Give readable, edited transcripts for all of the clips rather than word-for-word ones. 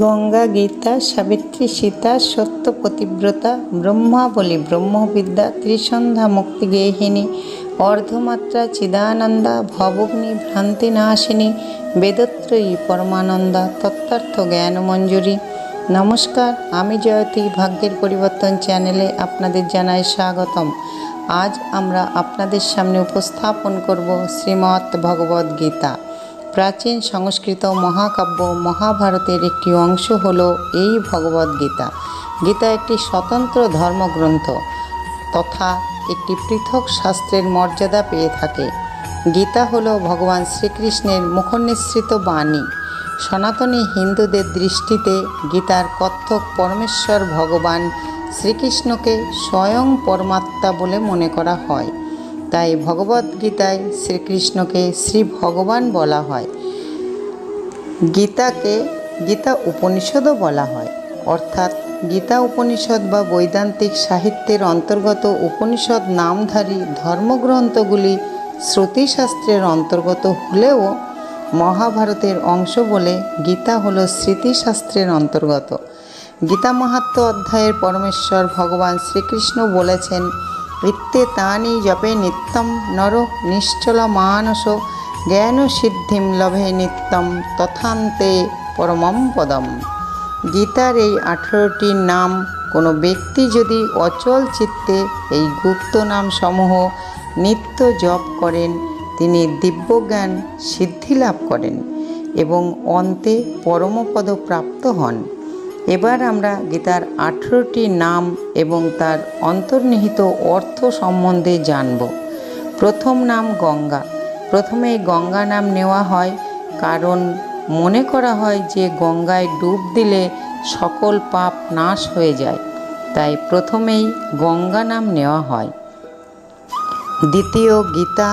গঙ্গা, গীতা, সাবিত্রী, সীতা, সত্য পতিব্রতা, ব্রহ্মাবলী, ব্রহ্মবিদ্যা, ত্রিসন্ধ্যা, মুক্তিগেহিনী, অর্ধমাত্রা, চিদানন্দা, ভবগ্নি, ভ্রান্তিনাশিনী, বেদত্রয়ী, পরমানন্দা, তত্ত্বার্থ জ্ঞানমঞ্জুরি। নমস্কার, আমি জয়তী ভাগ্যের পরিবর্তন চ্যানেলে আপনাদের জানাই স্বাগতম। আজ আমরা আপনাদের সামনে উপস্থাপন করব শ্রীমদ্ ভগবদ্ গীতা। প্রাচীন সংস্কৃত মহাকাব্য মহাভারতের একটি অংশ হল এই ভগবদ্গীতা। গীতা একটি স্বতন্ত্র ধর্মগ্রন্থ তথা একটি পৃথক শাস্ত্রের মর্যাদা পেয়ে থাকে। গীতা হল ভগবান শ্রীকৃষ্ণের মুখনিঃসৃত বাণী। সনাতনী হিন্দুদের দৃষ্টিতে গীতার কর্তক পরমেশ্বর ভগবান শ্রীকৃষ্ণকে স্বয়ং পরমাত্মা বলে মনে করা হয়। তাই ভগবদ্গীতায় শ্রীকৃষ্ণকে শ্রী ভগবান বলা হয়। গীতাকে গীতা উপনিষদও বলা হয়, অর্থাৎ গীতা উপনিষদ বা বৈদান্তিক সাহিত্যের অন্তর্গত উপনিষদ নামধারী ধর্মগ্রন্থগুলি শ্রুতিশাস্ত্রের অন্তর্গত হলেও মহাভারতের অংশ বলে গীতা হল স্মৃতিশাস্ত্রের অন্তর্গত। গীতা মাহাত্ম্য অধ্যায়ের পরমেশ্বর ভগবান শ্রীকৃষ্ণ বলেছেন, ইত্যে তানি জপে নিত্যম নর নিশ্চল মানস জ্ঞান সিদ্ধিম লভে নিত্যম তথান্তে পরমম পদম। গীতার এই 18টি নাম কোনো ব্যক্তি যদি অচল চিত্তে এই গুপ্ত নাম সমূহ নিত্য জপ করেন, তিনি দিব্যজ্ঞান সিদ্ধি লাভ করেন এবং অন্তে পরমপদ প্রাপ্ত হন। এবার আমরা গীতার 18টি নাম এবং তার অন্তর্নিহিত অর্থ সম্বন্ধে জানব। প্রথম নাম গঙ্গা। প্রথমে এই গঙ্গা নাম নেওয়া হয় কারণ মনে করা হয় যে গঙ্গায় ডুব দিলে সকল পাপ নাশ হয়ে যায়, তাই প্রথমেই গঙ্গা নাম নেওয়া হয়। দ্বিতীয় গীতা।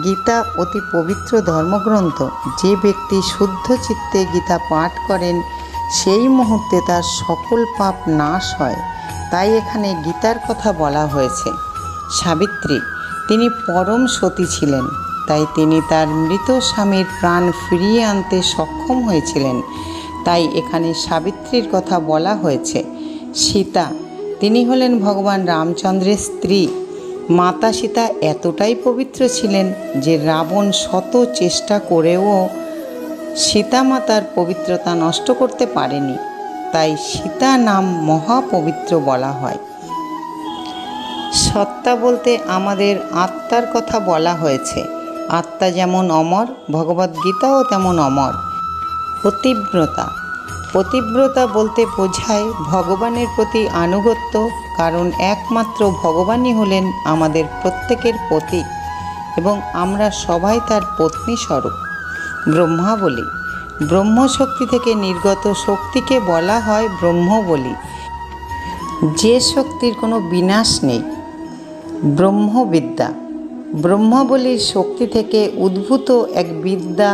গীতা অতি পবিত্র ধর্মগ্রন্থ। যে ব্যক্তি শুদ্ধ চিত্তে গীতা পাঠ করেন সেই মুহূর্তে তার সকল পাপ নাশ হয়, তাই এখানে গীতার কথা বলা হয়েছে। সাবিত্রী, তিনি পরম সতী ছিলেন, তাই তিনি তার মৃত স্বামীর প্রাণ ফিরিয়ে আনতে সক্ষম হয়েছিলেন, তাই এখানে সাবিত্রীর কথা বলা হয়েছে। সীতা, তিনি হলেন ভগবান রামচন্দ্রের স্ত্রী। মাতা সীতা এতটাই পবিত্র ছিলেন যে রাবণ শত চেষ্টা করেও সীতামাতার পবিত্রতা নষ্ট করতে পারেনি, তাই সীতা নাম মহাপবিত্র বলা হয়। সত্তা বলতে আমাদের আত্মার কথা বলা হয়েছে। আত্মা যেমন অমর, ভগবদ্গীতাও তেমন অমর। পতিব্রতা। পতিব্রতা বলতে বোঝায় ভগবানের প্রতি আনুগত্য, কারণ একমাত্র ভগবানই হলেন আমাদের প্রত্যেকের প্রতীক এবং আমরা সবাই তার পত্নী স্বরূপ। ব্রহ্মাবলী। ব্রহ্মশক্তি থেকে নির্গত শক্তিকে বলা হয় ব্রহ্মবলী। যে শক্তির কোনো বিনাশ নেই। ব্রহ্মবিদ্যা। ব্রহ্মাবলীর শক্তি থেকে উদ্ভূত এক বিদ্যা,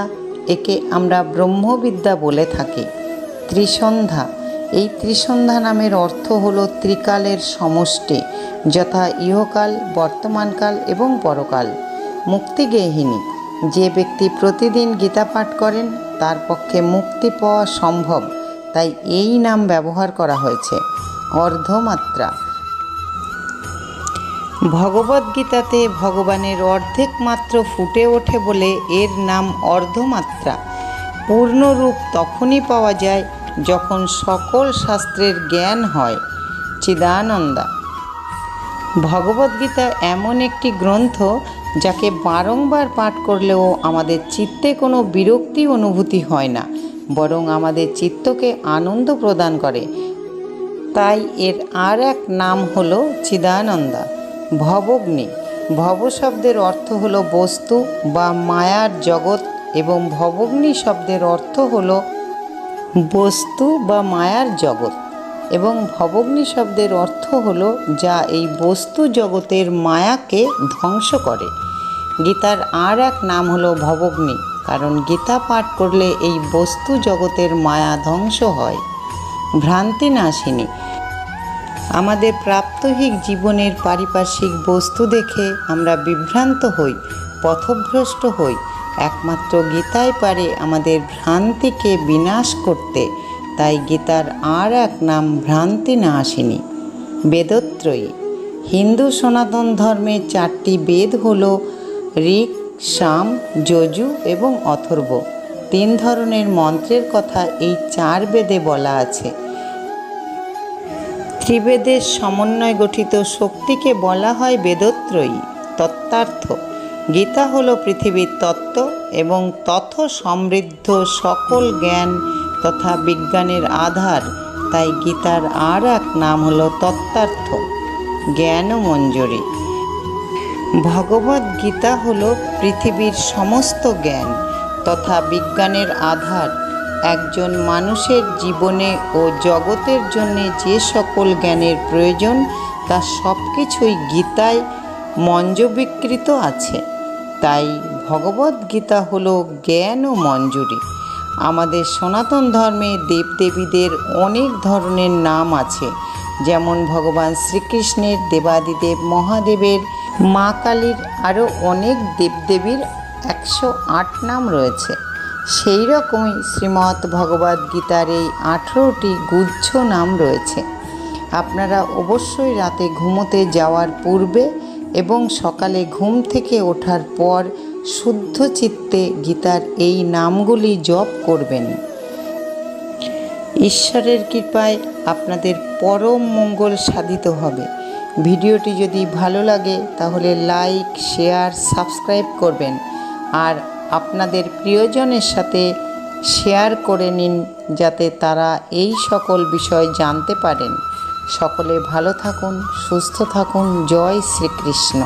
একে আমরা ব্রহ্মবিদ্যা বলে থাকি। ত্রিসন্ধ্যা। এই ত্রিসন্ধ্যা নামের অর্থ হল ত্রিকালের সমষ্টি, যথা ইহকাল, বর্তমানকাল এবং পরকাল। মুক্তিগেহিনী। যে ব্যক্তি প্রতিদিন গীতা পাঠ করেন তার পক্ষে মুক্তি পাওয়া সম্ভব, তাই এই নাম ব্যবহার করা হয়েছে। অর্ধমাত্রা। ভগবদ্গীতাতে ভগবানের অর্ধেক মাত্র ফুটে ওঠে বলে এর নাম অর্ধমাত্রা। পূর্ণরূপ তখনই পাওয়া যায় যখন সকল শাস্ত্রের জ্ঞান হয়। চিদানন্দা। ভগবদ্গীতা এমন একটি গ্রন্থ যাকে বারংবার পাঠ করলেও আমাদের চিত্তে কোনো বিরক্তি অনুভূতি হয় না, বরং আমাদের চিত্তকে আনন্দ প্রদান করে। তাই এর আর এক নাম হল চিদানন্দা। ভবগ্নি। ভব শব্দের অর্থ হল বস্তু বা মায়ার জগৎ এবং ভবগ্নি শব্দের অর্থ হল বস্তু বা মায়ার জগৎ এবং ভবগ্নি শব্দের অর্থ হল যা এই বস্তু জগতের মায়াকে ধ্বংস করে। গীতার আর এক নাম হল ভবগ্নি, কারণ গীতা পাঠ করলে এই বস্তু জগতের মায়া ধ্বংস হয়। ভ্রান্তিনাশিনী। আমাদের প্রাত্যহিক জীবনের পারিপার্শ্বিক বস্তু দেখে আমরা বিভ্রান্ত হই, পথভ্রষ্ট হই, একমাত্র গীতাই পারে আমাদের ভ্রান্তিকে বিনাশ করতে। তাই গীতার আর এক নাম ভ্রান্তি নাশিনী। বেদত্রয়ী। হিন্দু সনাতন ধর্মের 4টি বেদ হল ঋক, সাম, যজু এবং অথর্ব। 3 ধরনের মন্ত্রের কথা এই 4 বেদে বলা আছে। ত্রিবেদের সমন্বয় গঠিত শক্তিকে বলা হয় বেদত্রয়ী। তত্ত্বার্থ। গীতা হল পৃথিবীর তত্ত্ব এবং তথ্য সমৃদ্ধ সকল জ্ঞান তথা বিজ্ঞানের আধার। তাই গীতার আর এক নাম হল তত্ত্বার্থ। জ্ঞান ও মঞ্জুরি। ভগবদ্ গীতা হল পৃথিবীর সমস্ত জ্ঞান তথা বিজ্ঞানের আধার। একজন মানুষের জীবনে ও জগতের জন্য যে সকল জ্ঞানের প্রয়োজন তা সব কিছুই গীতায় মঞ্জুবিকৃত আছে। তাই ভগবদ্গীতা হল জ্ঞান ও মঞ্জুরি। আমাদের সনাতন ধর্মে দেবদেবীদের অনেক ধরনের নাম আছে, যেমন ভগবান শ্রীকৃষ্ণের, দেবাদিদেব মহাদেবের, মা কালীর আরও অনেক দেবদেবীর 108 নাম রয়েছে। সেই রকমই শ্রীমদ্ ভগবদ্গীতার এই 18টি গুচ্ছ নাম রয়েছে। আপনারা অবশ্যই রাতে ঘুমোতে যাওয়ার পূর্বে এবং সকালে ঘুম থেকে ওঠার পর শুদ্ধ চিত্তে গীতার এই নামগুলি জপ করবেন। ঈশ্বরের কৃপায় আপনাদের পরম মঙ্গল সাধিত হবে। ভিডিওটি যদি ভালো লাগে তাহলে লাইক, শেয়ার, সাবস্ক্রাইব করবেন আর আপনাদের প্রিয়জনের সাথে শেয়ার করে নিন যাতে তারা এই সকল বিষয় জানতে পারেন। সকলে ভালো থাকুন, সুস্থ থাকুন। জয় শ্রীকৃষ্ণ।